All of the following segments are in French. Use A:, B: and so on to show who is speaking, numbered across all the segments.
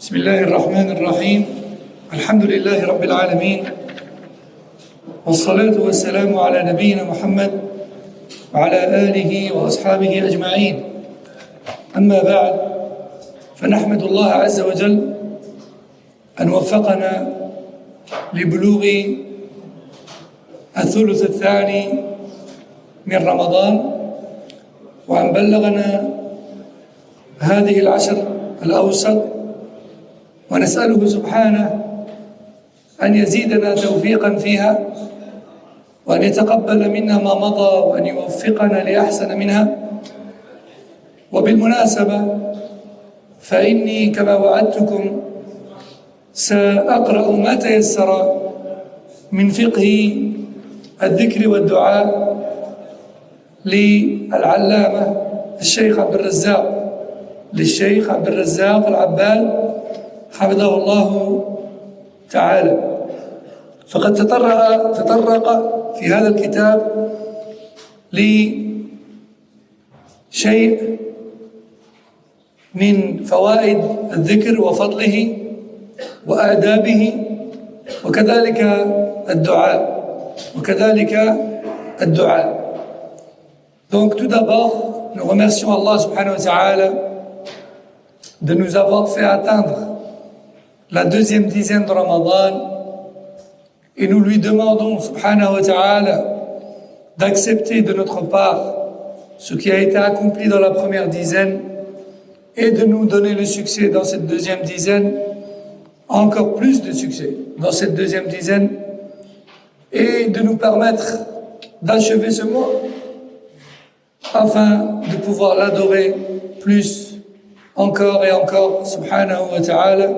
A: بسم الله الرحمن الرحيم. الحمد لله رب العالمين، والصلاة والسلام على نبينا محمد وعلى آله وأصحابه أجمعين. أما بعد، فنحمد الله عز وجل أن وفقنا لبلوغ الثلث الثاني من رمضان، وأن بلغنا هذه العشر الأوسط، ونسأله سبحانه أن يزيدنا توفيقا فيها، وأن يتقبل منا ما مضى، وأن يوفقنا لأحسن منها. وبالمناسبة فإني كما وعدتكم سأقرأ ما تيسر من فقه الذكر والدعاء للعلامة الشيخ عبد الرزاق العباد حفظه الله تعالى. فقد تطرق في هذا الكتاب لشيء من فوائد الذكر وفضله وآدابه، وكذلك الدعاء. Donc tout d'abord, nous remercions Allah subhanahu wa ta'ala de nous avoir fait atteindre la deuxième dizaine de Ramadan, et nous lui demandons subhanahu wa ta'ala d'accepter de notre part ce qui a été accompli dans la première dizaine et de nous donner le succès dans cette deuxième dizaine, encore plus de succès dans cette deuxième dizaine, et de nous permettre d'achever ce mois afin de pouvoir l'adorer plus encore et encore subhanahu wa ta'ala,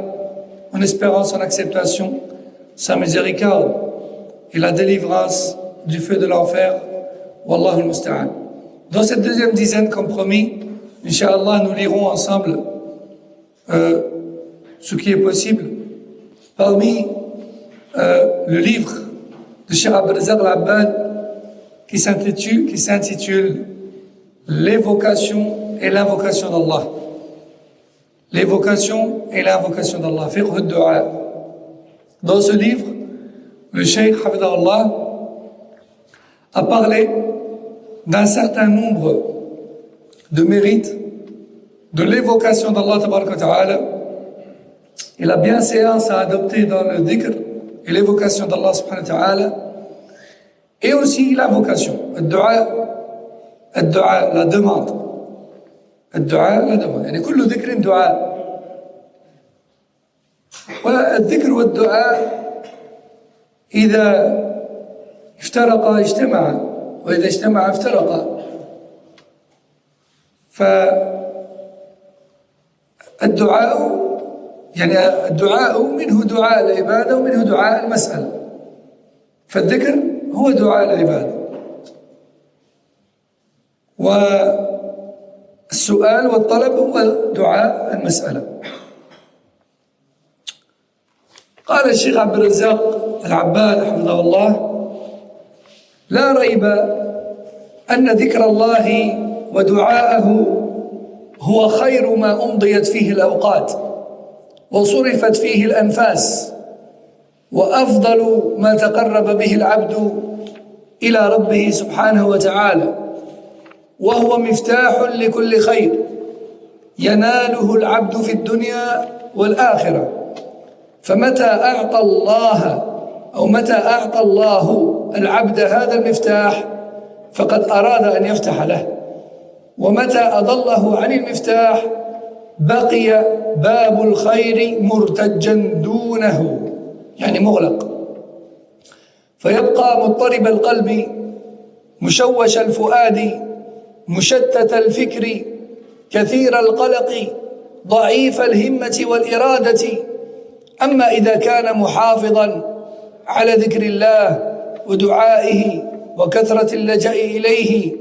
A: en espérant son acceptation, sa miséricorde et la délivrance du feu de l'enfer. Wallahu al-musta'an. Dans cette deuxième dizaine, comme promis, Inch'Allah, nous lirons ensemble ce qui est possible parmi le livre de Cheikh Abd Razzaq Al-Abbad qui s'intitule L'évocation et l'invocation d'Allah. L'évocation et l'invocation d'Allah. Fiqh ad-du'a. Dans ce livre, le Cheikh Hafidahullah a parlé d'un certain nombre de mérites de l'évocation d'Allah tabaraka wa ta'ala et la bienséance à adopter dans le dhikr et l'évocation d'Allah subhanahu wa ta'ala, et aussi l'invocation, الدعاء la demande. يعني كل ذكر دعاء، والذكر والدعاء إذا افترقا اجتمعا، وإذا اجتمعا افترقا. فالدعاء يعني الدعاء منه دعاء العبادة ومنه دعاء المسألة، فالذكر هو دعاء العبادة، والسؤال والطلب هو دعاء المسألة. قال الشيخ عبد الرزاق العباد حفظه الله: لا ريب أن ذكر الله ودعاءه هو خير ما أمضيت فيه الأوقات وصرفت فيه الأنفاس، وأفضل ما تقرب به العبد إلى ربه سبحانه وتعالى، وهو مفتاح لكل خير يناله العبد في الدنيا والآخرة. فمتى أعطى الله العبد هذا المفتاح فقد أراد أن يفتح له، ومتى أضله عن المفتاح بقي باب الخير مرتجا دونه، يعني مغلق، فيبقى مضطرب القلب مشوش الفؤاد مشتت الفكر كثير القلق ضعيف الهمة والإرادة. أما إذا كان محافظا على ذكر الله ودعائه وكثرة اللجأ إليه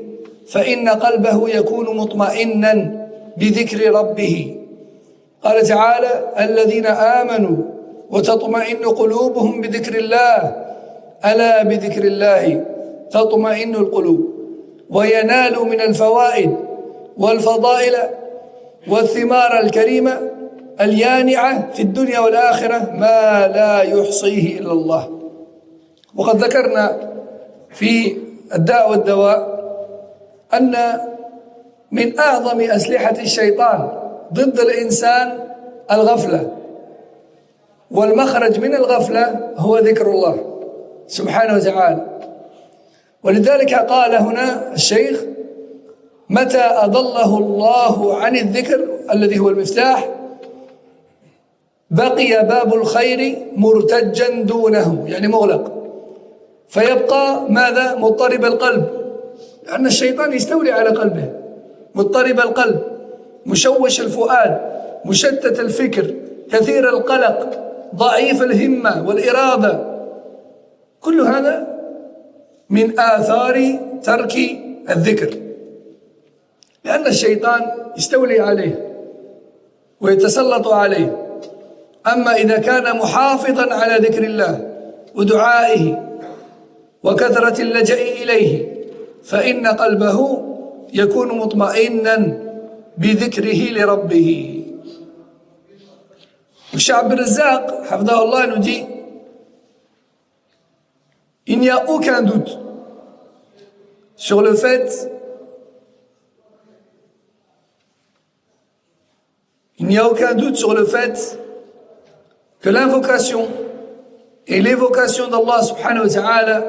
A: فإن قلبه يكون مطمئنا بذكر ربه. قال تعالى: الذين آمنوا وتطمئن قلوبهم بذكر الله، ألا بذكر الله تطمئن القلوب. وينال من الفوائد والفضائل والثمار الكريمة
B: اليانعة في الدنيا والآخرة ما لا يحصيه إلا الله. وقد ذكرنا في الداء والدواء أن من أعظم أسلحة الشيطان ضد الإنسان الغفلة، والمخرج من الغفلة هو ذكر الله سبحانه وتعالى. ولذلك قال هنا الشيخ: متى أضله الله عن الذكر الذي هو المفتاح بقي باب الخير مرتجا دونه، يعني مغلق، فيبقى ماذا؟ مضطرب القلب، لأن الشيطان يستولي على قلبه، مضطرب القلب، مشوش الفؤاد، مشتت الفكر، كثير القلق، ضعيف الهمة والإرادة. كل هذا من آثار ترك الذكر، لأن الشيطان يستولي عليه ويتسلط عليه. أما إذا كان محافظا على ذكر الله ودعائه وكثرة اللجأ إليه فإن قلبه يكون مطمئنا بذكره لربه. Cheikh Abd al-Razzaq, hafidahullah, nous dit: il n'y a aucun doute sur le fait que l'invocation et l'évocation d'Allah subhanahu wa ta'ala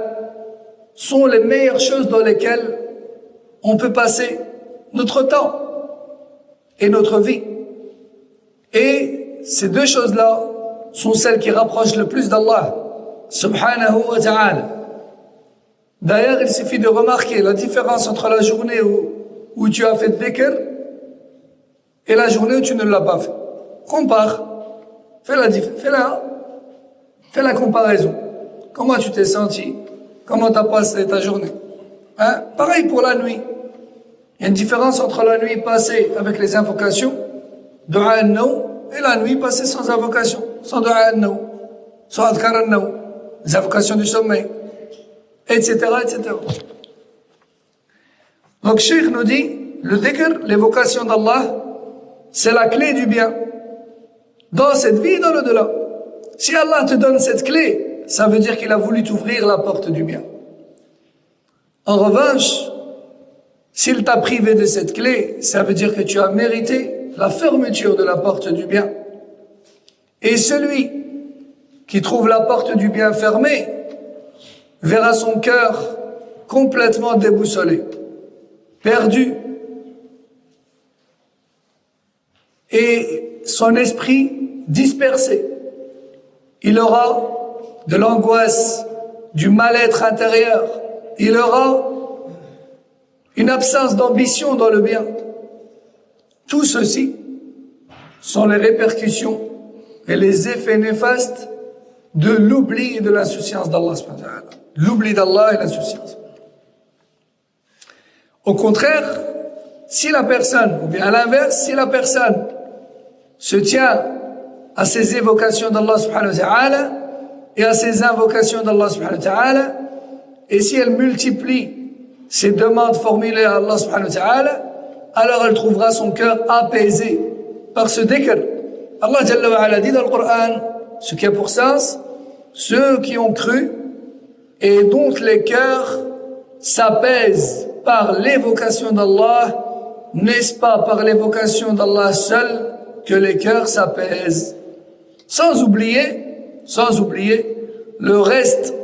B: sont les meilleures choses dans lesquelles on peut passer notre temps et notre vie. Et ces deux choses-là sont celles qui rapprochent le plus d'Allah subhanahu wa ta'ala. D'ailleurs, il suffit de remarquer la différence entre la journée où tu as fait dhikr et la journée où tu ne l'as pas fait. Compare, fais la comparaison. Comment tu t'es senti? Comment tu as passé ta journée? Pareil pour la nuit. Il y a une différence entre la nuit passée avec les invocations, dua al-naw, et la nuit passée sans invocation, sans dua al-naw, sans adhkar al-naw, les invocations du sommeil, etc., etc. Donc, Cheikh nous dit, le dhikr, l'évocation d'Allah, c'est la clé du bien, dans cette vie et dans l'au-delà. Si Allah te donne cette clé, ça veut dire qu'il a voulu t'ouvrir la porte du bien. En revanche, s'il t'a privé de cette clé, ça veut dire que tu as mérité la fermeture de la porte du bien. Et celui qui trouve la porte du bien fermée verra son cœur complètement déboussolé, perdu, et son esprit dispersé. Il aura de l'angoisse, du mal-être intérieur, il aura une absence d'ambition dans le bien. Tout ceci sont les répercussions et les effets néfastes de l'oubli et de l'insouciance d'Allah. L'oubli d'Allah et l'insouciance. Au contraire, si la personne, ou bien à l'inverse, si la personne se tient à ces évocations d'Allah subhanahu wa ta'ala et à ces invocations d'Allah subhanahu wa ta'ala, et si elle multiplie ses demandes formulées à Allah subhanahu wa ta'ala, alors elle trouvera son cœur apaisé par ce dhikr. Allah Jalla wa Ala dit dans le Coran, ce qui a pour sens, ceux qui ont cru et dont les cœurs s'apaisent par l'évocation d'Allah, n'est-ce pas par l'évocation d'Allah seul que les cœurs s'apaisent? Sans oublier le reste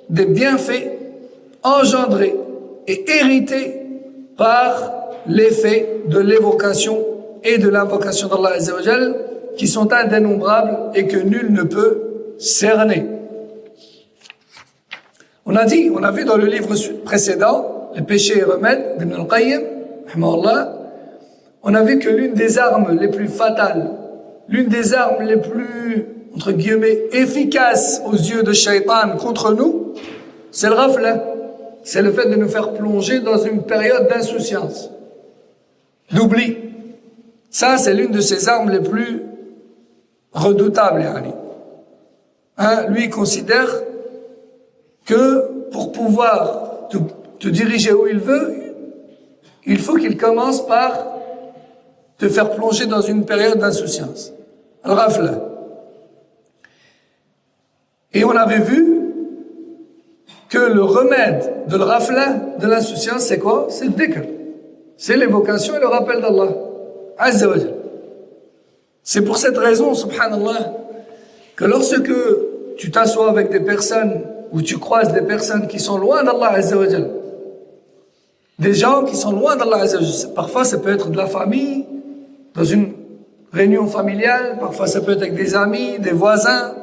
B: des bienfaits engendrés et hérités par l'effet de l'évocation et de l'invocation d'Allah Azza wa Jal, qui sont indénombrables et que nul ne peut cerner. On a vu dans le livre précédent, Les péchés et remèdes d'Ibn al-Qayyim, on a vu que l'une des armes les plus fatales, l'une des armes les plus, entre guillemets, efficaces aux yeux de Shaitan contre nous, c'est le ghafla, c'est le fait de nous faire plonger dans une période d'insouciance, d'oubli. Ça, c'est l'une de ses armes les plus redoutables, Yani. Lui, il considère que pour pouvoir te diriger où il veut, il faut qu'il commence par te faire plonger dans une période d'insouciance. Al-ghafla. Et on avait vu que le remède de l'ghafla, de l'insouciance, c'est quoi? C'est le dhikr. C'est l'évocation et le rappel d'Allah. Azza wa Jal. C'est pour cette raison, subhanallah, que lorsque tu t'assois avec des personnes ou tu croises des personnes qui sont loin d'Allah Azza wa Jal, des gens qui sont loin d'Allah Azza wa Jal, parfois ça peut être de la famille, dans une réunion familiale, parfois ça peut être avec des amis, des voisins,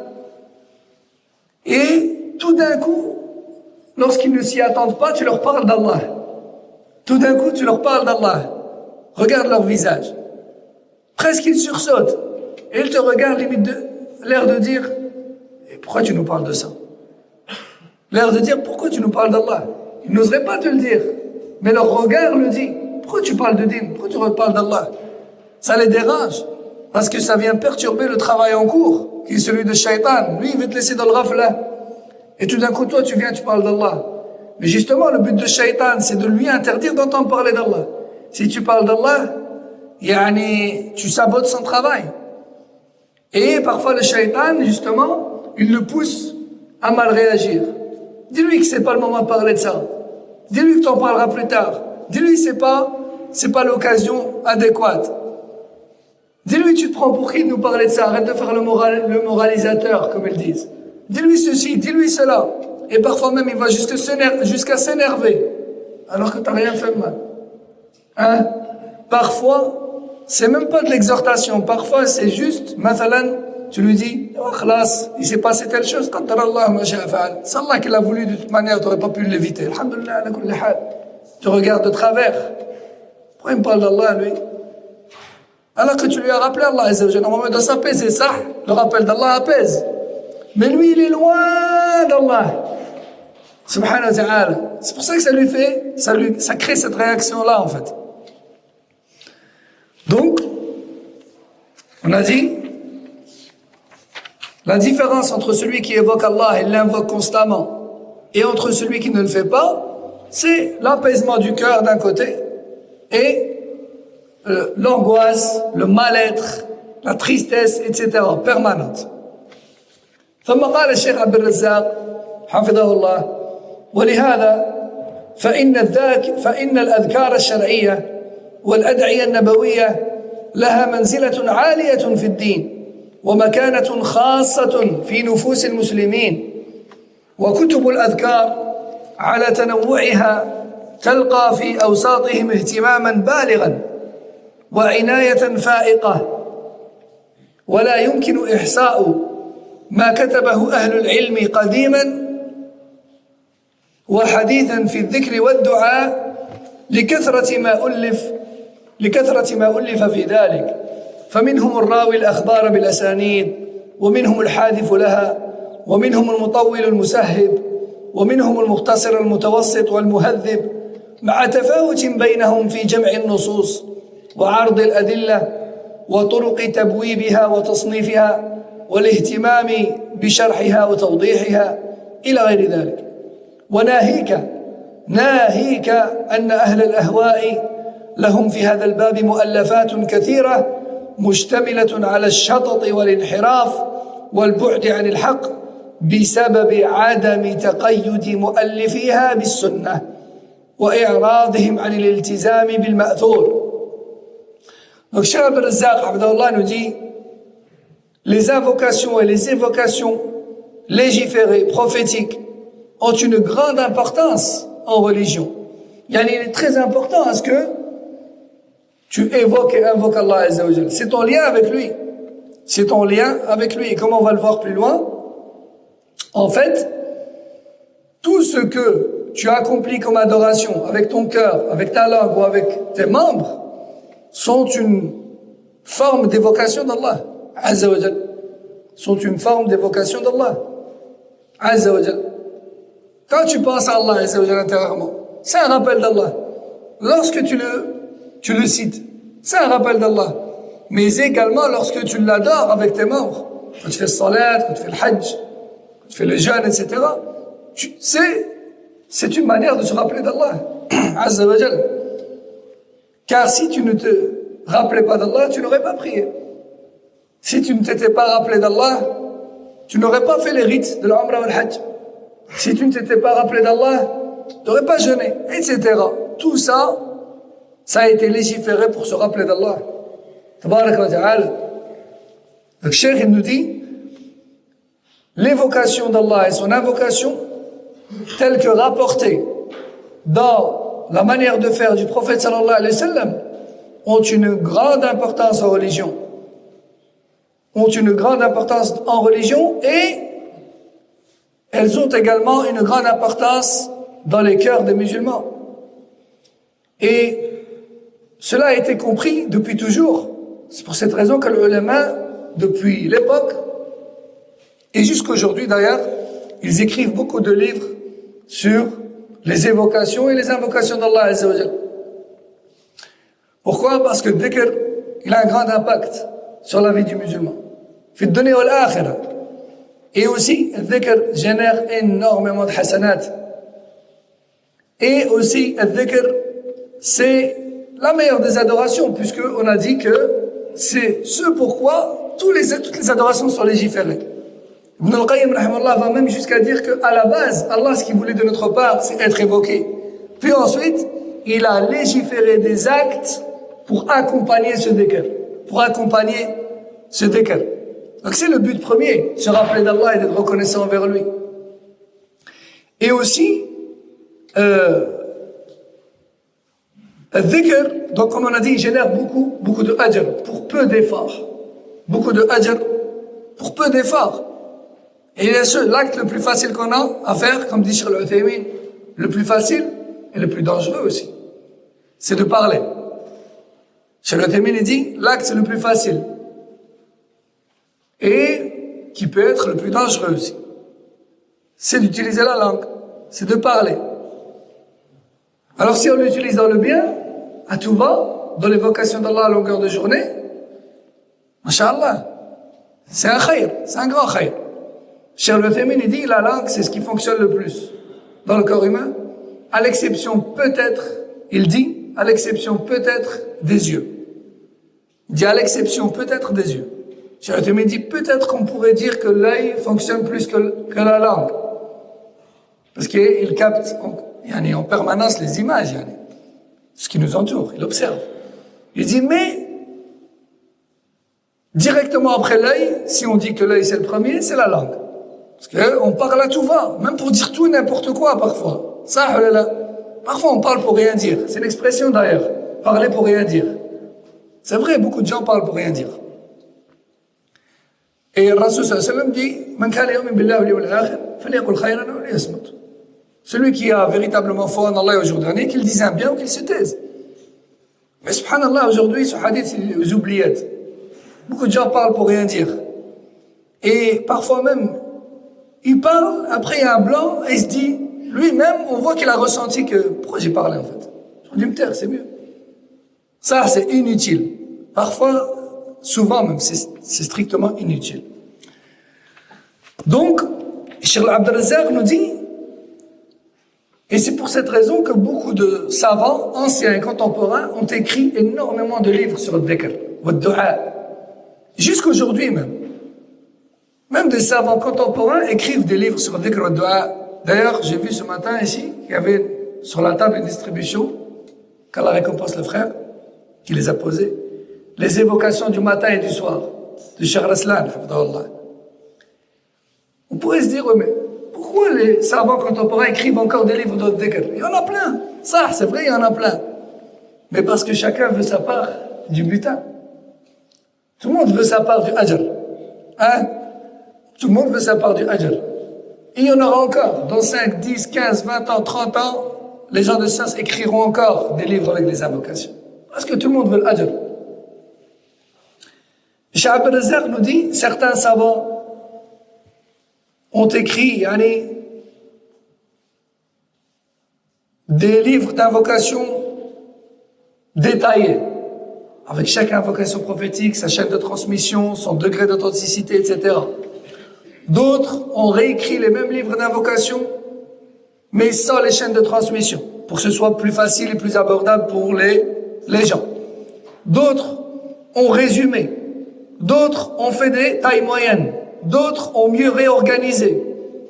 B: et tout d'un coup, lorsqu'ils ne s'y attendent pas, tu leur parles d'Allah. Tout d'un coup, tu leur parles d'Allah. Regarde leur visage. Presque ils sursautent. Et ils te regardent, limite l'air de dire, et pourquoi tu nous parles de ça? L'air de dire, pourquoi tu nous parles d'Allah? Ils n'oseraient pas te le dire. Mais leur regard le dit. Pourquoi tu parles de din? Pourquoi tu parles d'Allah? Ça les dérange. Parce que ça vient perturber le travail en cours, qui est celui de Shaitan. Lui, il veut te laisser dans le ghafla. Et tout d'un coup, toi, tu viens, tu parles d'Allah. Mais justement, le but de Shaitan, c'est de lui interdire d'entendre parler d'Allah. Si tu parles d'Allah, tu sabotes son travail. Et parfois, le Shaitan, justement, il le pousse à mal réagir. Dis-lui que c'est pas le moment de parler de ça. Dis-lui que t'en parleras plus tard. Dis-lui c'est pas l'occasion adéquate. Dis-lui, tu te prends pour qui de nous parler de ça? Arrête de faire le moralisateur, comme ils disent. Dis-lui ceci, dis-lui cela. Et parfois même, il va jusqu'à s'énerver, alors que tu n'as rien fait de mal. Hein? Parfois, c'est même pas de l'exhortation. Parfois, c'est juste, mathalan, tu lui dis, oh, khlas, il s'est passé telle chose, qaddarallah ma sha'a fa'al. C'est Allah qui l'a voulu, de toute manière, tu n'aurais pas pu l'éviter. Alhamdulillah, ala kulli hal. Tu regardes de travers. Pourquoi il me parle d'Allah, lui? Alors que tu lui as rappelé Allah, normalement, il doit s'apaiser, ça. Le rappel d'Allah apaise. Mais lui, il est loin d'Allah. Subhanahu wa ta'ala. C'est pour ça que ça crée cette réaction-là, en fait. Donc, on a dit, la différence entre celui qui évoque Allah et l'invoque constamment, et entre celui qui ne le fait pas, c'est l'apaisement du cœur d'un côté, et l'angoisse, le mal-être, la tristesse, etc., permanente. ثم قال الشيخ عبد الرزاق حفظه الله ولهذا فإن الأذكار الشرعية والأدعية النبوية لها منزلة عالية في الدين ومكانة خاصة في نفوس المسلمين وكتب الأذكار على تنوعها تلقى في أوساطهم اهتماما بالغا وعناية فائقة ولا يمكن إحصاء ما كتبه أهل العلم قديما وحديثا في الذكر والدعاء لكثرة ما ألف في ذلك فمنهم الراوي الأخبار بالأسانيد ومنهم الحادث لها ومنهم المطول المسهب ومنهم المختصر المتوسط والمهذب مع تفاوت بينهم في جمع النصوص وعرض الأدلة وطرق تبويبها وتصنيفها والاهتمام بشرحها وتوضيحها إلى غير ذلك ناهيك أن أهل الأهواء لهم في هذا الباب مؤلفات كثيرة مشتملة على الشطط والانحراف والبعد عن الحق بسبب عدم تقيد مؤلفيها بالسنة وإعراضهم عن الالتزام بالمأثور. Donc Cheikh Abd al-Razzaq Abdallah nous dit les invocations et les évocations légiférées, prophétiques, ont une grande importance en religion. Il est très important à ce que tu évoques et invoques Allah Azza wa Jal. C'est ton lien avec lui. C'est ton lien avec lui. Et comme on va le voir plus loin, en fait, tout ce que tu accomplis comme adoration avec ton cœur, avec ta langue ou avec tes membres, sont une forme d'évocation d'Allah Azza wa Jal. Sont une forme d'évocation d'Allah Azza wa Jal. Quand tu penses à Allah Azza wa Jal intérieurement, c'est un rappel d'Allah. Lorsque tu le cites, c'est un rappel d'Allah. Mais également lorsque tu l'adores avec tes membres, quand tu fais le salat, quand tu fais le hajj, quand tu fais le jeûne, etc., c'est une manière de se rappeler d'Allah Azza wa Jal. Car si tu ne te rappelais pas d'Allah, tu n'aurais pas prié. Si tu ne t'étais pas rappelé d'Allah, tu n'aurais pas fait les rites de l'Umrah ou le Hajj. Si tu ne t'étais pas rappelé d'Allah, tu n'aurais pas jeûné, etc. Tout ça, ça a été légiféré pour se rappeler d'Allah. Tabarak wa ta'ala. Le Cheikh il nous dit, l'évocation d'Allah et son invocation, telle que rapportée dans la manière de faire du prophète sallallahu alayhi wa sallam, ont une grande importance en religion. Ont une grande importance en religion et elles ont également une grande importance dans les cœurs des musulmans. Et cela a été compris depuis toujours. C'est pour cette raison que les ulama, depuis l'époque, et jusqu'aujourd'hui d'ailleurs, ils écrivent beaucoup de livres sur les évocations et les invocations d'Allah Azza wa Jal. Pourquoi? Parce que le dhikr, il a un grand impact sur la vie du musulman. Fi dunya wal akhirah. Et aussi, le dhikr génère énormément de hasanat. Et aussi, le dhikr, c'est la meilleure des adorations, puisque on a dit que c'est ce pourquoi toutes les adorations sont légiférées. Ibn al-Qayyim rahimahullah va même jusqu'à dire qu'à la base, Allah, ce qu'il voulait de notre part, c'est être évoqué. Puis ensuite, il a légiféré des actes pour accompagner ce dhikr. Pour accompagner ce dhikr. Donc c'est le but premier, se rappeler d'Allah et d'être reconnaissant envers lui. Et aussi, le dhikr, donc comme on a dit, il génère beaucoup de ajr pour peu d'efforts. Beaucoup de ajr pour peu d'efforts. Et l'acte le plus facile qu'on a à faire, comme dit Cheikh Al-Uthaymin, le plus facile et le plus dangereux aussi, c'est de parler. Cheikh Al-Uthaymin dit, l'acte c'est le plus facile et qui peut être le plus dangereux aussi. C'est d'utiliser la langue, c'est de parler. Alors si on l'utilise dans le bien, à tout va, dans l'évocation d'Allah à longueur de journée, Masha'Allah, c'est un khayr, c'est un grand khayr. Cheikh Al-Uthaymin, il dit, la langue, c'est ce qui fonctionne le plus dans le corps humain, à l'exception peut-être, il dit, à l'exception peut-être des yeux. Il dit, à l'exception peut-être des yeux. Cheikh Al-Uthaymin dit, peut-être qu'on pourrait dire que l'œil fonctionne plus que la langue. Parce qu'il capte en permanence les images, ce qui nous entoure, il observe. Il dit, mais, directement après l'œil, si on dit que l'œil c'est le premier, c'est la langue. Parce qu'on parle à tout va, même pour dire tout et n'importe quoi parfois. Ça, là. Parfois on parle pour rien dire. C'est une expression d'ailleurs. Parler pour rien dire. C'est vrai, beaucoup de gens parlent pour rien dire. Et le Rasul sallallahu alayhi wa sallam dit, Man kana yu'min billahi wal yawmil akhir, falyaqul khayran aw liyasmut. Celui qui a véritablement foi en Allah et au jour dernier, qu'il dise un bien ou qu'il se taise. Mais subhanallah, aujourd'hui, ce hadith, c'est aux oubliettes. Beaucoup de gens parlent pour rien dire. Et parfois même, il parle, après il y a un blanc, et il se dit, lui-même, on voit qu'il a ressenti que, pourquoi j'ai parlé en fait? J'aurais dû me taire, c'est mieux. Ça, c'est inutile. Parfois, souvent même, c'est strictement inutile. Donc, Cheikh Abd al-Razzaq nous dit, et c'est pour cette raison que beaucoup de savants, anciens et contemporains, ont écrit énormément de livres sur le dhikr, le dua. Jusqu'aujourd'hui même. Même des savants contemporains écrivent des livres sur le dhikr, le dua. D'ailleurs, j'ai vu ce matin ici, il y avait sur la table une distribution, qu'Allah récompense le frère, qui les a posées, les évocations du matin et du soir, de Cheikh Raslan, hafidahullah. On pourrait se dire, mais pourquoi les savants contemporains écrivent encore des livres de dhikr? Il y en a plein. Ça, c'est vrai, il y en a plein. Mais parce que chacun veut sa part du butin. Tout le monde veut sa part du ajr. Hein? Tout le monde veut sa part du ajr. Et il y en aura encore. Dans 5, 10, 15, 20 ans, 30 ans, les gens de science écriront encore des livres avec des invocations. Parce que tout le monde veut l'ajr. Cheikh Abd al-Razzaq nous dit, certains savants ont écrit des livres d'invocation détaillés, avec chaque invocation prophétique, sa chaîne de transmission, son degré d'authenticité, etc. D'autres ont réécrit les mêmes livres d'invocation, mais sans les chaînes de transmission, pour que ce soit plus facile et plus abordable pour les gens. D'autres ont résumé D'autres ont fait des tailles moyennes. D'autres ont mieux réorganisé.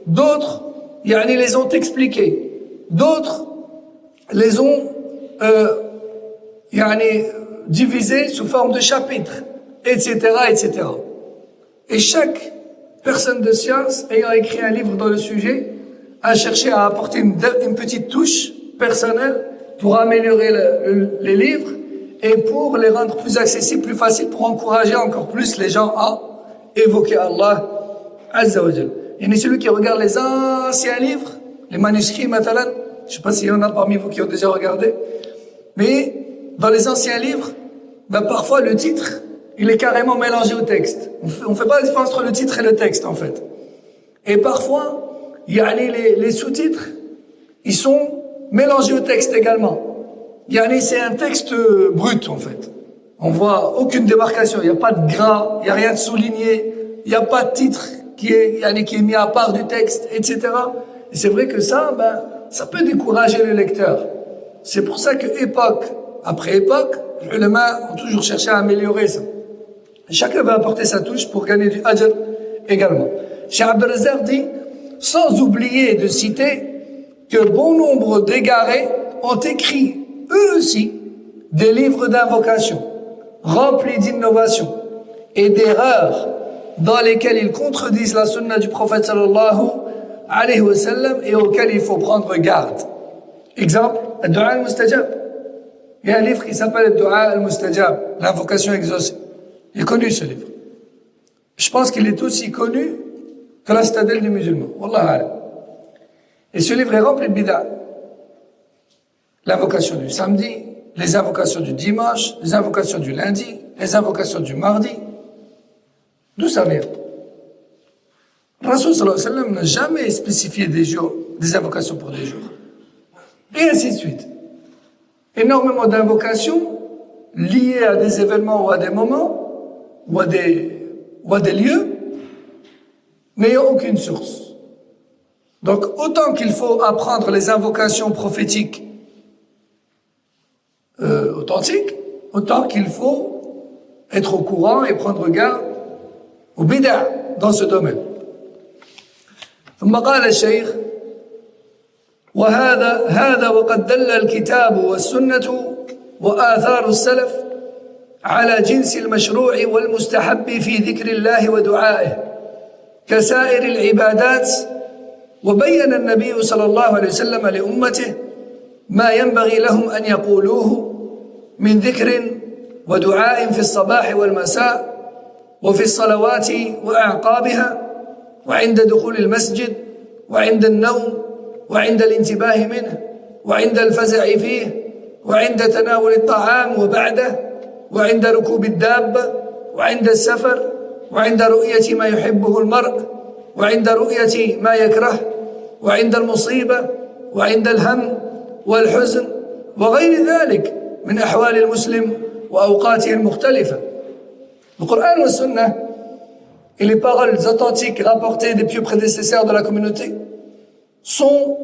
B: D'autres, les ont expliqués. D'autres les ont divisés sous forme de chapitres, etc., etc. Et chaque personne de science ayant écrit un livre dans le sujet a cherché à apporter une petite touche personnelle pour améliorer les livres et pour les rendre plus accessibles, plus faciles, pour encourager encore plus les gens à évoquer Allah Azza wa Jal. Et celui qui regarde les anciens livres, les manuscrits, matalan, je ne sais pas s'il y en a parmi vous qui ont déjà regardé, mais dans les anciens livres, parfois le titre, il est carrément mélangé au texte. On ne fait pas la différence entre le titre et le texte, en fait. Et parfois, les sous-titres, ils sont mélangés au texte également. C'est un texte brut, en fait. On voit aucune démarcation, il n'y a pas de gras, il n'y a rien de souligné, il n'y a pas de titre qui est mis à part du texte, etc. Et c'est vrai que ça peut décourager le lecteur. C'est pour ça que époque après époque, les ulama ont toujours cherché à améliorer ça. Et chacun va apporter sa touche pour gagner du ajr également. Cheikh Abdel Razak dit, sans oublier de citer que bon nombre d'égarés ont écrit eux aussi des livres d'invocation remplis d'innovations et d'erreurs dans lesquels ils contredisent la sunna du prophète sallallahu alayhi wa sallam et auxquels il faut prendre garde. Exemple, Ad-Du'a al-Mustajab. Il y a un livre qui s'appelle Ad-Du'a al-Mustajab, l'invocation exaucée. Il est connu ce livre. Je pense qu'il est aussi connu que la citadelle des musulmans. Wallah alam. Et ce livre est rempli de bid'a. L'invocation du samedi, les invocations du dimanche, les invocations du lundi, les invocations du mardi. D'où ça vient? Rasul sallallahu alayhi wa sallam n'a jamais spécifié des jours, des invocations pour des jours. Et ainsi de suite. Énormément d'invocations liées à des événements ou à des moments ou à des lieux, n'ayant aucune source. Donc, autant qu'il faut apprendre les invocations prophétiques authentiques, autant qu'il faut être au courant et prendre garde aux bid'a dans ce domaine. ثم قال الشيخ هذا وقد دل الكتاب والسنة وآثار السلف على جنس المشروع والمستحب في ذكر الله ودعائه كسائر العبادات وبين النبي صلى الله عليه وسلم لأمته ما ينبغي لهم أن يقولوه من ذكر ودعاء في الصباح والمساء وفي الصلوات وأعقابها وعند دخول المسجد وعند النوم وعند الانتباه منه وعند الفزع فيه وعند تناول الطعام وبعده وعند ركوب الدابة وعند السفر وعند رؤية ما يحبه المرء وعند رؤية ما يكره وعند المصيبة وعند الهم والحزن وغير ذلك من أحوال المسلم وأوقاته المختلفة. Le Coran et la Sunna et les paroles authentiques rapportées des pieux prédécesseurs de la communauté sont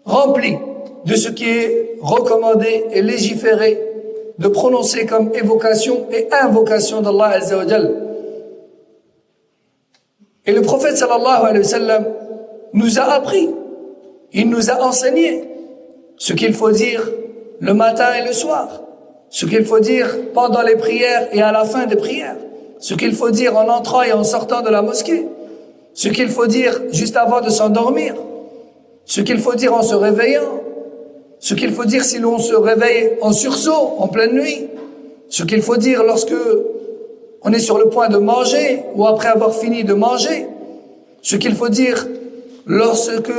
B: remplies de ce qui est recommandé et légiféré de prononcer comme évocation et invocation d'Allah Azza wa Jal. Et le prophète sallallahu alayhi wa sallam nous a appris, il nous a enseigné ce qu'il faut dire le matin et le soir, ce qu'il faut dire pendant les prières et à la fin des prières, ce qu'il faut dire en entrant et en sortant de la mosquée, ce qu'il faut dire juste avant de s'endormir, ce qu'il faut dire en se réveillant, ce qu'il faut dire si l'on se réveille en sursaut, en pleine nuit, ce qu'il faut dire lorsque on est sur le point de manger ou après avoir fini de manger, ce qu'il faut dire lorsque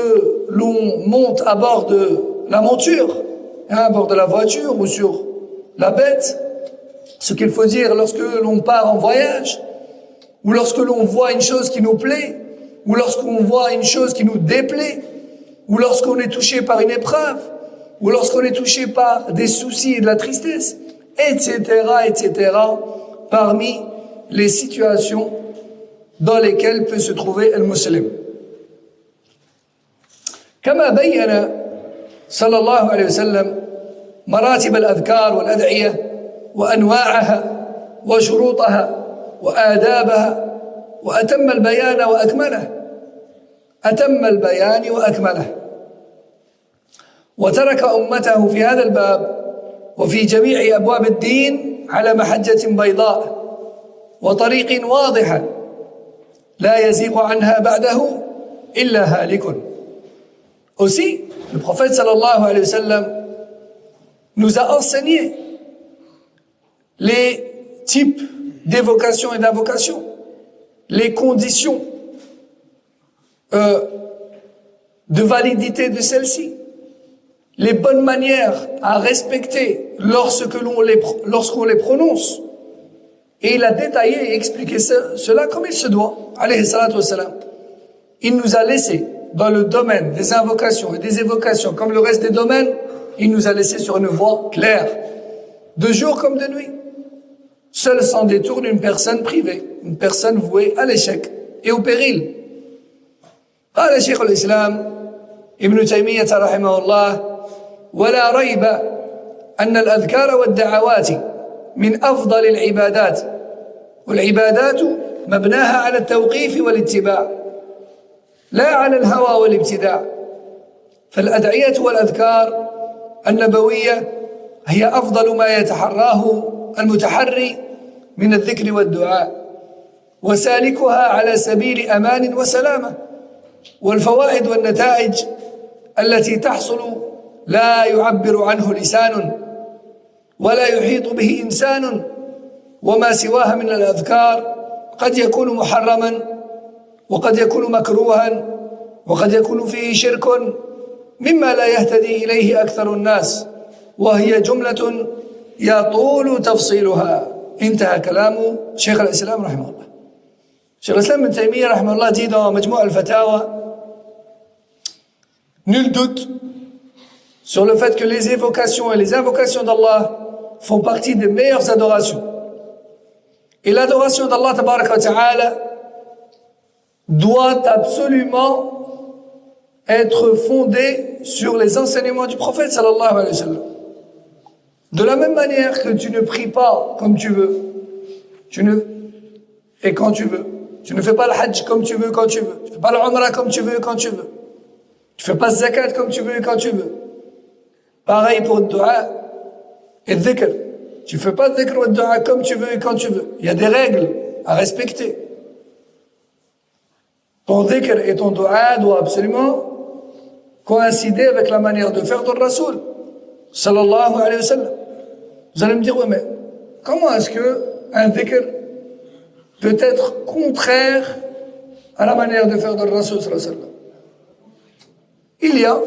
B: l'on monte à bord de la monture, à bord de la voiture ou sur la bête, ce qu'il faut dire lorsque l'on part en voyage, ou lorsque l'on voit une chose qui nous plaît, ou lorsqu'on voit une chose qui nous déplaît, ou lorsqu'on est touché par une épreuve, ou lorsqu'on est touché par des soucis et de la tristesse, etc., etc., parmi les situations dans lesquelles peut se trouver le musulman. كما بين صلى الله عليه وسلم مراتب الأذكار والأدعية وأنواعها وشروطها وآدابها وأتم البيان وأكمله أتم البيان وأكمله وترك أمته في هذا الباب وفي جميع أبواب الدين على محجة بيضاء وطريق واضحة لا يزيغ عنها بعده إلا هالك. Aussi, le prophète sallallahu alayhi wa sallam nous a enseigné les types d'évocation et d'invocation, les conditions de validité de celle-ci, les bonnes manières à respecter lorsqu'on les prononce. Et il a détaillé et expliqué cela comme il se doit, alayhi salatu wassalam. Il nous a laissé dans le domaine des invocations et des évocations, comme le reste des domaines, il nous a laissé sur une voie claire, de jour comme de nuit. Seul s'en détourne une personne privée, une personne vouée à l'échec et au péril. قال شيخ الإسلام ابن تيمية رحمه الله: ولا ريب أن الأذكار والدعوات من أفضل العبادات، والعبادات مبناها على التوقيف والاتباع لا على الهوى والابتداع. فالأدعية والأذكار النبوية هي أفضل ما يتحراه المتحري من الذكر والدعاء، وسالكها على سبيل أمان وسلامة. والفوائد والنتائج التي تحصل لا يعبر عنه لسان ولا يحيط به إنسان، وما سواها من الأذكار قد يكون محرما وقد يكون مكروها وقد يكون فيه شرك مما لا يهتدي إليه أكثر الناس، وهي جملة يطول تفصيلها. انتهى كلام شيخ الإسلام رحمه الله. شيخ الإسلام ابن تيمية رحمه الله dit dans Majmou' al-Fatawa: nul doute sur le fait que les évocations et les invocations d'Allah font partie des meilleures adorations. Et l'adoration d'Allah tabaraka wa ta'ala doit absolument être fondée sur les enseignements du prophète sallallahu alayhi wa sallam. De la même manière que tu ne pries pas comme tu veux, et quand tu veux. Tu ne fais pas le hajj comme tu veux quand tu veux. Tu ne fais pas le umrah comme tu veux quand tu veux. Tu ne fais pas le zakat comme tu veux et quand tu veux. Pareil pour le dua et le dhikr. Tu ne fais pas le dhikr ou le dua comme tu veux et quand tu veux. Il y a des règles à respecter. Ton dhikr et ton dua doivent absolument coïncider avec la manière de faire de Rasoul sallallahu alayhi wa sallam. Vous allez me dire: oui, mais comment est-ce qu'un dhikr peut être contraire à la manière de faire de Rasoul sallallahu alayhi wa sallam? Il y a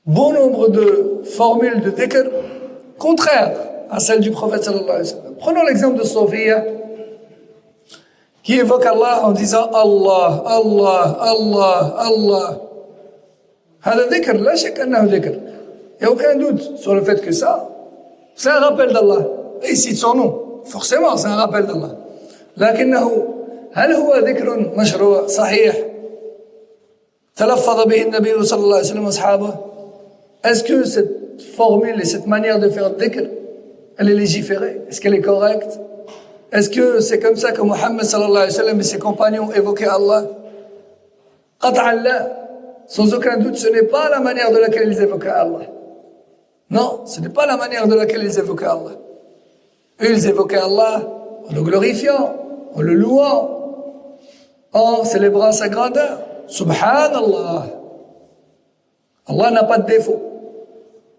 B: bon nombre de formules de dhikr contraires à celles du prophète sallallahu alayhi wa sallam. Prenons l'exemple de Sophia, qui évoque Allah en disant Allah, Allah, Allah, Allah. هذا ذكر لا شك أنه ذكر. Il n'y a aucun doute sur le fait que ça, c'est un rappel d'Allah. Et il cite son nom. Forcément, c'est un rappel d'Allah. لكنه هل هو ذكر مشروع صحيح تلفظ به النبي صلى الله عليه وسلم وأصحابه? Est-ce que cette formule et cette manière de faire dhikr, elle est légiférée? Est-ce qu'elle est correcte? Est-ce que c'est comme ça que Mohammed sallallahu alayhi wa sallam et ses compagnons évoquaient Allah? قطعا لا. Sans aucun doute, ce n'est pas la manière de laquelle ils évoquaient Allah. Non, ce n'est pas la manière de laquelle ils évoquaient Allah. Eux, ils évoquaient Allah en le glorifiant, en le louant, en célébrant sa grandeur. Subhanallah. Allah n'a pas de défaut.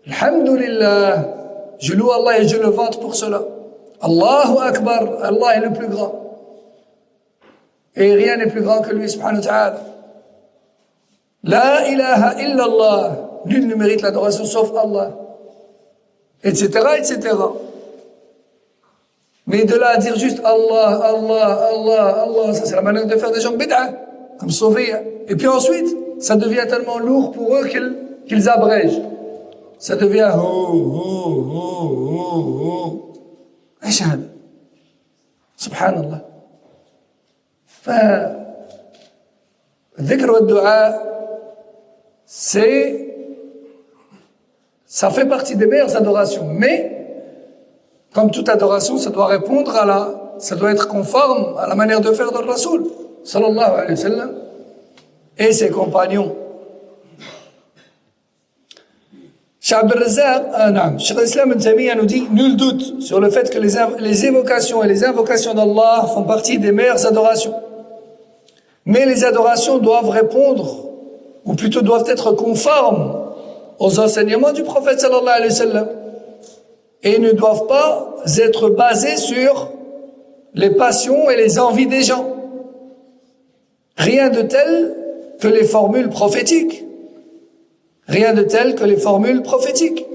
B: Alhamdulillah. Je loue Allah et je le vante pour cela. Allahu Akbar. Allah est le plus grand. Et rien n'est plus grand que lui, subhanahu wa ta'ala. La ilaha illallah. Nul ne mérite l'adoration sauf Allah. Etc., etc. Mais de là à dire juste Allah, Allah, Allah, Allah, ça c'est la manière de faire des gens bid'a, comme Sophia. Et puis ensuite, ça devient tellement lourd pour eux qu'ils abrègent. Ça devient ايش هذا؟ سبحان الله. فالذكر والدعاء ça fait partie des meilleures adorations, mais Comme toute adoration, ça doit répondre ça doit être conforme à la manière de faire de Rasoul, sallallahu alayhi wa sallam, et ses compagnons. Cheikh l'Islam Ibn Taymiyyah nous dit, nul doute sur le fait que les évocations et les invocations d'Allah font partie des meilleures adorations. Mais les adorations doivent répondre, ou plutôt doivent être conformes aux enseignements du prophète sallallahu alayhi wa sallam, et ne doivent pas être basées sur les passions et les envies des gens. Rien de tel que les formules prophétiques. Rien de tel que les formules prophétiques.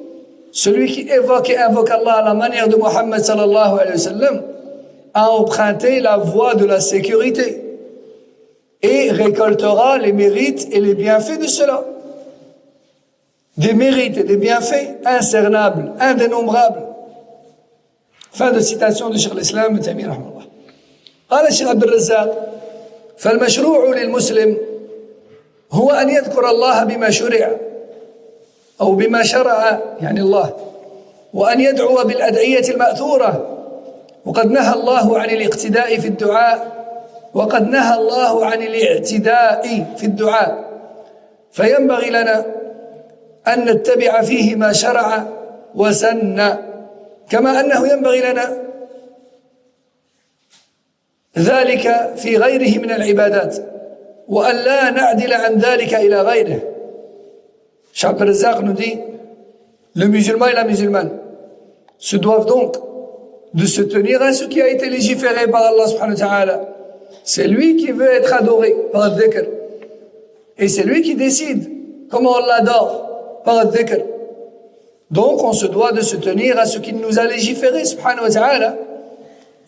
B: Celui qui évoque et invoque Allah à la manière de Muhammad sallallahu alayhi wa sallam a emprunté la voie de la sécurité et récoltera les mérites et les bienfaits de cela. Des mérites et des bienfaits incernables, indénombrables. Fin de citation de Cheikh l'Islam Ibn Taymiyyah رحمه الله. قال الشيخ عبد الرزاق: فالمشروع للمسلم هو أن يذكر الله بما شرع أو بما شرع يعني الله، وأن يدعو بالأدعية المأثورة، وقد نهى الله عن الاقتداء في الدعاء، وقد نهى الله عن الاعتداء في الدعاء، فينبغي لنا أن نتبع فيه ما شرع وسن، كما أنه ينبغي لنا ذلك في غيره من العبادات، وأن لا نعدل عن ذلك إلى غيره. Cheikh Abd al-Razzaq nous dit, le musulman et la musulmane se doivent donc de se tenir à ce qui a été légiféré par Allah subhanahu wa ta'ala. C'est lui qui veut être adoré par le dhikr. Et c'est lui qui décide comment on l'adore par le dhikr. Donc on se doit de se tenir à ce qu'il nous a légiféré subhanahu wa ta'ala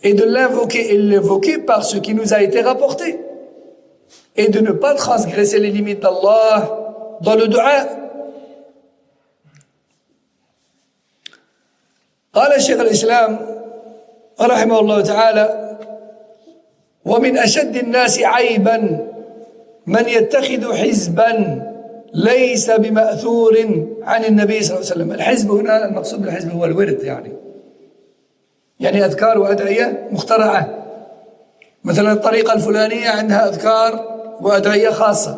B: et de l'invoquer et l'évoquer par ce qui nous a été rapporté. Et de ne pas transgresser les limites d'Allah dans le dua. قال شيخ الإسلام رحمه الله تعالى: ومن أشد الناس عيبا من يتخذ حزبا ليس بمأثور عن النبي صلى الله عليه وسلم. الحزب هنا المقصود بالحزب هو الورد، يعني أذكار وأدعية مخترعة. مثلا الطريقة الفلانية عندها أذكار وأدعية خاصة،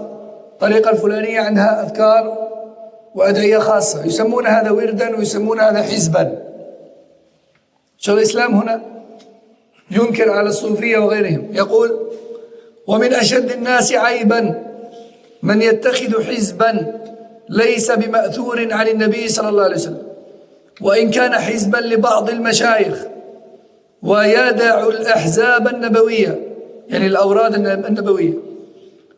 B: الطريقة الفلانية عندها أذكار وأدعية خاصة، يسمون هذا وردا ويسمون هذا حزبا. شيخ الإسلام هنا ينكر على الصوفية وغيرهم، يقول: ومن أشد الناس عيبا من يتخذ حزبا ليس بمأثور عن النبي صلى الله عليه وسلم، وإن كان حزبا لبعض المشايخ، ويدع الأحزاب النبوية، يعني الأوراد النبوية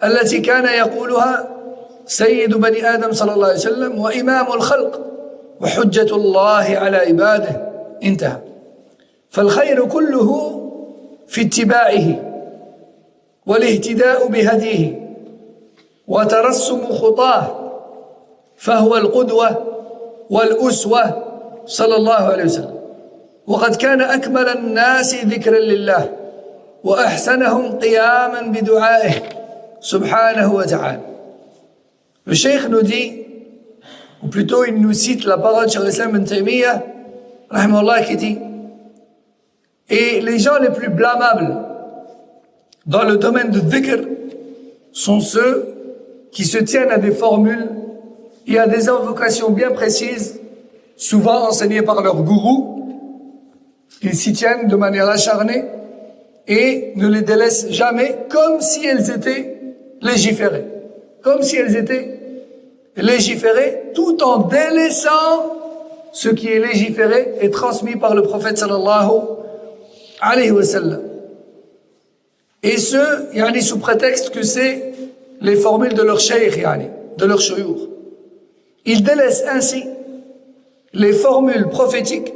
B: التي كان يقولها سيد بني آدم صلى الله عليه وسلم وإمام الخلق وحجة الله على عباده. انتهى. فالخير كله في اتباعه والاهتداء بهديه وترسم خطاه، فهو القدوة والأسوة صلى الله عليه وسلم، وقد كان أكمل الناس ذكرا لله وأحسنهم قياما بدعائه سبحانه وتعالى. Le cheikh nous dit, ou plutôt il nous cite la parole de Cheikh l'Islam Ibn Taymiyyah rahimahullah, qui dit: et les gens les plus blâmables dans le domaine de dhikr sont ceux qui se tiennent à des formules et à des invocations bien précises, souvent enseignées par leur gourou. Ils s'y tiennent de manière acharnée et ne les délaissent jamais, comme si elles étaient légiférées. Comme si elles étaient légiférées, tout en délaissant ce qui est légiféré et transmis par le prophète sallallahu alayhi wa sallam. Et ce, sous prétexte que c'est les formules de leur cheikh, de leur shuyukh. Ils délaissent ainsi les formules prophétiques,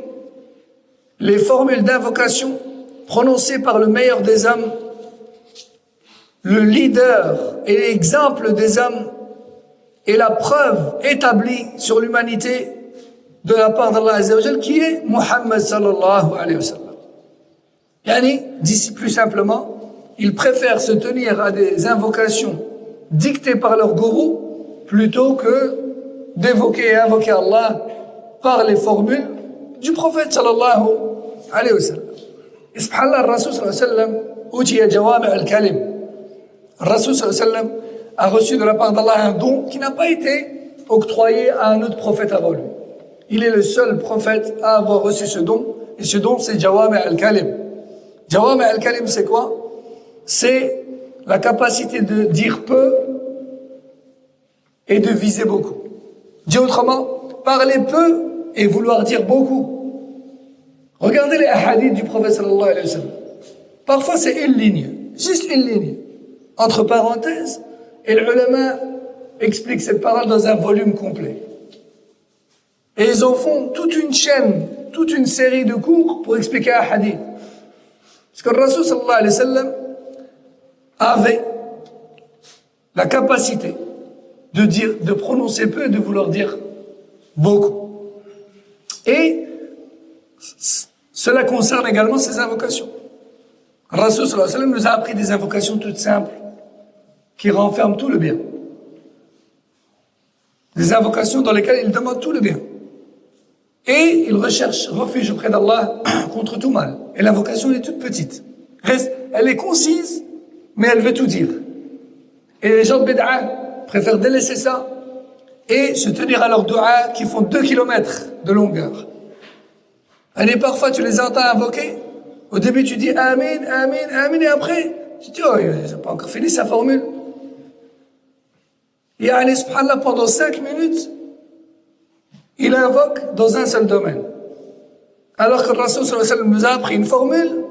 B: les formules d'invocation prononcées par le meilleur des hommes, le leader et l'exemple des hommes, et la preuve établie sur l'humanité de la part d'Allah Azza wa Jal, qui est Muhammad sallallahu alayhi wa sallam. D'ici plus simplement, ils préfèrent se tenir à des invocations dictées par leur gourou plutôt que d'évoquer et invoquer Allah par les formules du prophète sallallahu عليه وسلم. سبحان الله, الرسول صلى الله عليه وسلم أوتي جوامع الكلم. الرسول صلى الله عليه وسلم a reçu de la part d'Allah un don qui n'a pas été octroyé à un autre prophète avant lui. Il est le seul prophète à avoir reçu ce don, et ce don c'est Jawami' al-Kalim. Jawami' al-Kalim c'est quoi? C'est la capacité de dire peu et de viser beaucoup. Dit autrement, parler peu et vouloir dire beaucoup. Regardez les hadiths du prophète sallallahu alayhi wa sallam. Parfois c'est une ligne, juste une ligne, entre parenthèses, et l'ulama explique cette parole dans un volume complet. Et ils en font toute une chaîne, toute une série de cours pour expliquer un hadith. Parce que le Rasul sallallahu alayhi wa sallam avait la capacité de dire, de prononcer peu et de vouloir dire beaucoup. Et cela concerne également ses invocations. Le Rasul sallallahu alayhi wa sallam nous a appris des invocations toutes simples qui renferment tout le bien. Des invocations dans lesquelles il demande tout le bien. Et il recherche refuge auprès d'Allah contre tout mal. Et l'invocation est toute petite. Elle est concise, mais elle veut tout dire. Et les gens de bid'a préfèrent délaisser ça et se tenir à leurs doigts qui font 2 kilomètres de longueur. Et parfois tu les entends invoquer. Au début tu dis Amin, Amin, Amin, et après tu dis oh, j'ai pas encore fini sa formule. Et Allah subhanallah, pendant 5 minutes, il invoque dans un seul domaine. Alors que le Rasul sallallahu alayhi wa sallam nous a appris une formule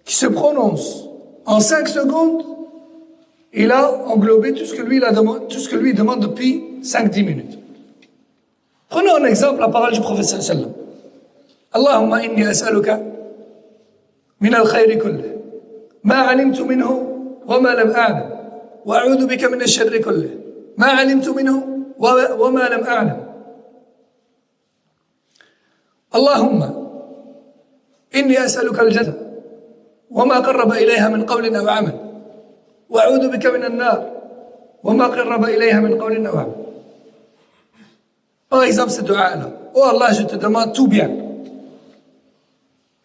B: qui se prononce en 5 secondes. Il a englobé tout ce que lui demande depuis 5-10 minutes. Prenons un exemple, la parole du prophète sallallahu alayhi wa sallam. Allahumma inni as'aluka min al-khayri kullih ma alimtu minhu wa ma lam a'lam wa a'udhu bika min ash-sharri kullih ma alimtu minhu wa ma lam a'lam. اللهم إني أسألك الجنة وما قرب إليها من قول أو عمل وأعوذ بك من النار وما قرب إليها من قول أو عمل. Par exemple, ce dua-là. Oh Allah, je te demande tout bien,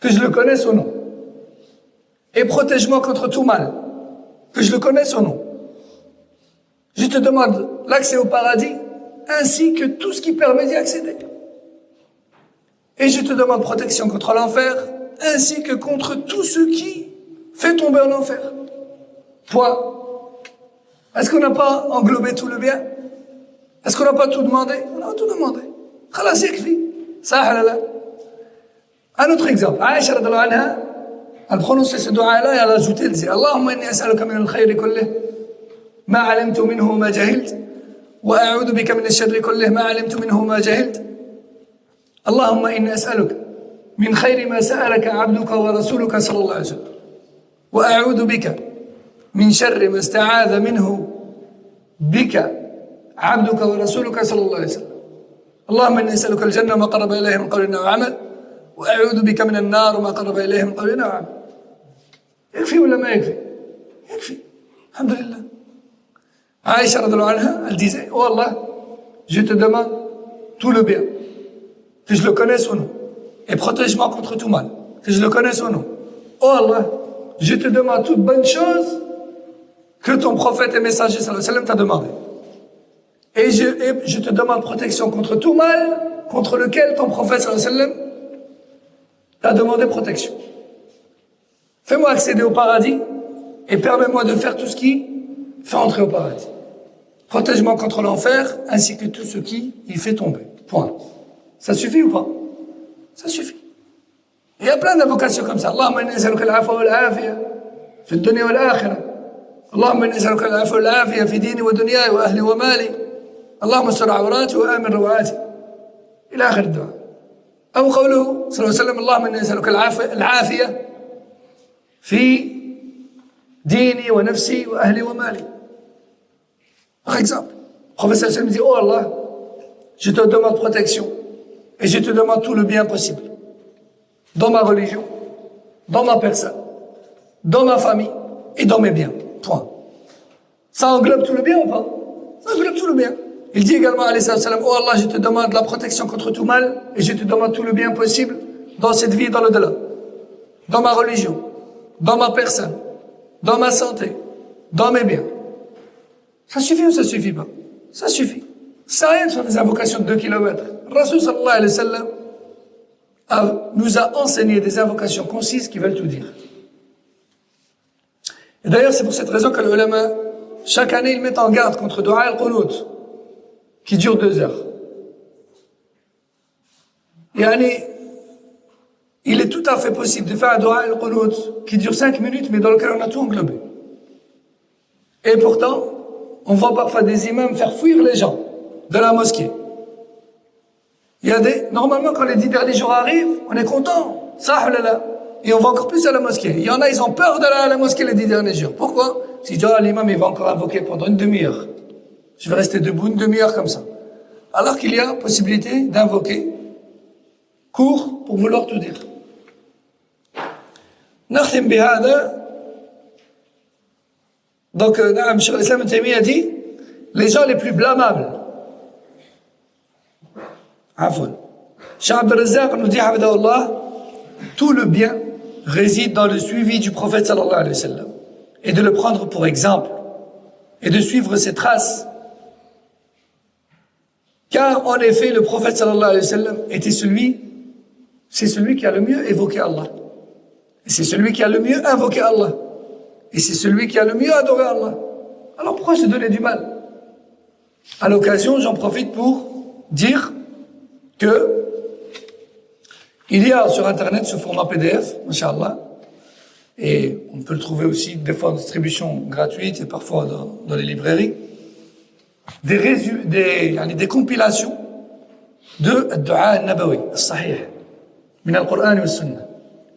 B: que je le connaisse ou non. Et protège-moi contre tout mal, que je le connaisse ou non. Je te demande l'accès au paradis, ainsi que tout ce qui permet d'y accéder. Et je te demande protection contre l'enfer, ainsi que contre tout ce qui fait tomber en enfer. Point. Est-ce qu'on n'a pas englobé tout le bien? Est-ce qu'on n'a pas tout demandé? On a tout demandé. Khalas yakfi. Sahal là. Un autre exemple. Aïcha radhiyallahu anha, elle prononçait ce dua-là et elle a ajouté, elle dit Allahumma inni as'aluka min al-khayri kullih ma 'alimtu minhu ma jahilt wa a'udhu bika min ash-sharri kullih ma 'alimtu minhu ma jahilt. اللهم إني أسألك من خير ما سألك عبدك ورسولك صلى الله عليه وسلم وأعوذ بك من شر ما استعاذ منه بك عبدك ورسولك صلى الله عليه وسلم اللهم إني أسألك الجنة وما قرب إليها من قول وعمل وأعوذ بك من النار وما قرب إليها من قول وعمل. يكفي ولا ما يكفي؟ يكفي. الحمد لله. Aïcha radhiyallahu anha, elle disait oh Allah, je te demande tout le bien, que je le connaisse ou non, et protège-moi contre tout mal, que je le connaisse ou non. Oh Allah, je te demande toute bonne chose que ton prophète et messager sallallahu alayhi wa sallam t'a demandé. Et je te demande protection contre tout mal contre lequel ton prophète sallallahu alayhi wa sallam t'a demandé protection. Fais-moi accéder au paradis et permets-moi de faire tout ce qui fait entrer au paradis. Protège-moi contre l'enfer ainsi que tout ce qui y fait tomber. Point. Ça suffit ou pas? Ça suffit. Il y a plein d'invocations comme ça. Allahumma inni as'aluka al-'afwa wal-'afiya fi ad-dunya wal-akhirah. Allahumma inni as'aluka al-'afwa wal-'afiya fi dini wa dunyaya wa ahli wa mali. Allahumma astur 'awrati wa amin rawati. Ila akhir ad-du'a. أو قوله صلى الله عليه وسلم اللهم إني أسألك العافية في ديني ونفسي وأهلي ومالي. Par exemple, le professeur sallam dit oh Allah, je te demande protection et je te demande tout le bien possible dans ma religion, dans ma personne, dans ma famille et dans mes biens. Point. Ça englobe tout le bien ou pas? Ça englobe tout le bien. Il dit également alayhi salam oh Allah, je te demande la protection contre tout mal et je te demande tout le bien possible dans cette vie et dans l'au-delà, dans ma religion, dans ma personne, dans ma santé, dans mes biens. Ça suffit ou ça suffit pas? Ça suffit. Ça rien de faire des invocations de 2 kilomètres. Rasul sallallahu alayhi wa sallam nous a enseigné des invocations concises qui veulent tout dire. Et d'ailleurs, c'est pour cette raison que les ulama, chaque année, ils mettent en garde contre Dua al-Qunut, qui dure 2 heures. Yani, il est tout à fait possible de faire un Dua al-Qunut qui dure 5 minutes, mais dans lequel on a tout englobé. Et pourtant, on voit parfois des imams faire fuir les gens de la mosquée. Normalement, quand les 10 derniers jours arrivent, on est content. Ça, là. Et on va encore plus à la mosquée. Il y en a, ils ont peur d'aller à la mosquée les 10 derniers jours. Pourquoi? Si l'imam, il va encore invoquer pendant une demi-heure. Je vais rester debout une demi-heure comme ça. Alors qu'il y a possibilité d'invoquer court pour vouloir tout dire. نختم بهذا. Donc, Cheikh al-Islam Ibn Taymiyyah a dit, les gens les plus blâmables. Afwan. Cheikh Abd al-Razzaq nous dit, tout le bien réside dans le suivi du prophète sallallahu alayhi wa sallam et de le prendre pour exemple et de suivre ses traces. Car en effet, le prophète sallallahu alayhi wa sallam c'est celui qui a le mieux évoqué Allah. Et c'est celui qui a le mieux invoqué Allah. Et c'est celui qui a le mieux adoré Allah. Alors pourquoi se donner du mal? À l'occasion, j'en profite pour dire que il y a sur Internet ce format PDF, Masha'Allah, et on peut le trouver aussi des fois en distribution gratuite et parfois dans les librairies, des compilations de Dua al-Nabawi, al-Sahih, min al-Qur'an wa Sunnah.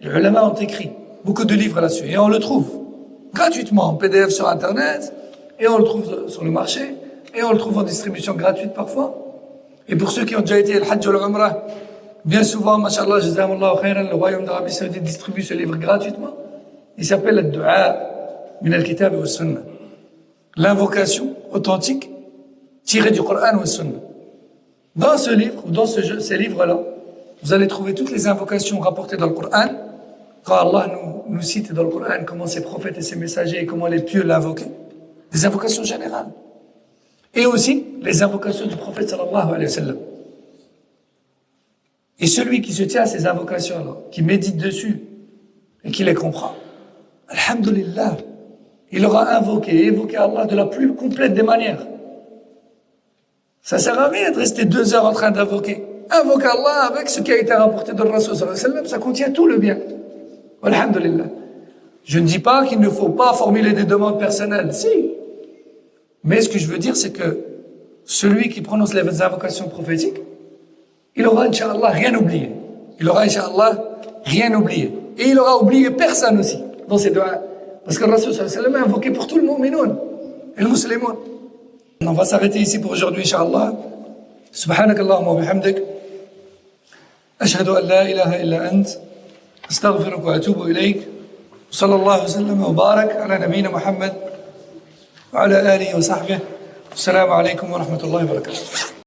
B: Les ulama ont écrit beaucoup de livres là-dessus et on le trouve gratuitement en PDF sur Internet et on le trouve sur le marché et on le trouve en distribution gratuite parfois. Et pour ceux qui ont déjà été al-Hajj ou al-Umrah, bien souvent, mashallah, jazakumullahu khayran, le royaume d'Arabie Saoudite distribue ce livre gratuitement. Il s'appelle le Dua min al-Kitab wa Sunnah. L'invocation authentique tirée du Coran ou Sunnah. Dans ce livre, ou dans ces livres-là, vous allez trouver toutes les invocations rapportées dans le Coran. Quand Allah nous cite dans le Coran comment ses prophètes et ses messagers et comment les pieux l'invoquaient. Des invocations générales. Et aussi les invocations du prophète sallallahu alayhi wa sallam. Et celui qui se tient à ces invocations-là, qui médite dessus et qui les comprend, alhamdulillah, il aura invoqué et évoqué Allah de la plus complète des manières. Ça sert à rien de rester 2 heures en train d'invoquer. Invoque Allah avec ce qui a été rapporté de Rasul sallallahu alayhi wa sallam, ça contient tout le bien. Alhamdulillah. Je ne dis pas qu'il ne faut pas formuler des demandes personnelles, si. Mais ce que je veux dire, c'est que celui qui prononce les invocations prophétiques, il aura, Inch'Allah, rien oublié. Il aura, Inch'Allah, rien oublié. Et il aura oublié personne aussi dans ses doigts. Parce que le Rasul sallallahu alayhi wa sallam a invoqué pour tout le mu'minoun et le musulman. On va s'arrêter ici pour aujourd'hui, Inch'Allah. Subhanakallahumma wa bihamdik. Ashhadu an la ilaha illa ant. أستغفرك وأتوب إليك صلى الله وسلم وبارك على نبينا محمد وعلى آله وصحبه السلام عليكم ورحمة الله وبركاته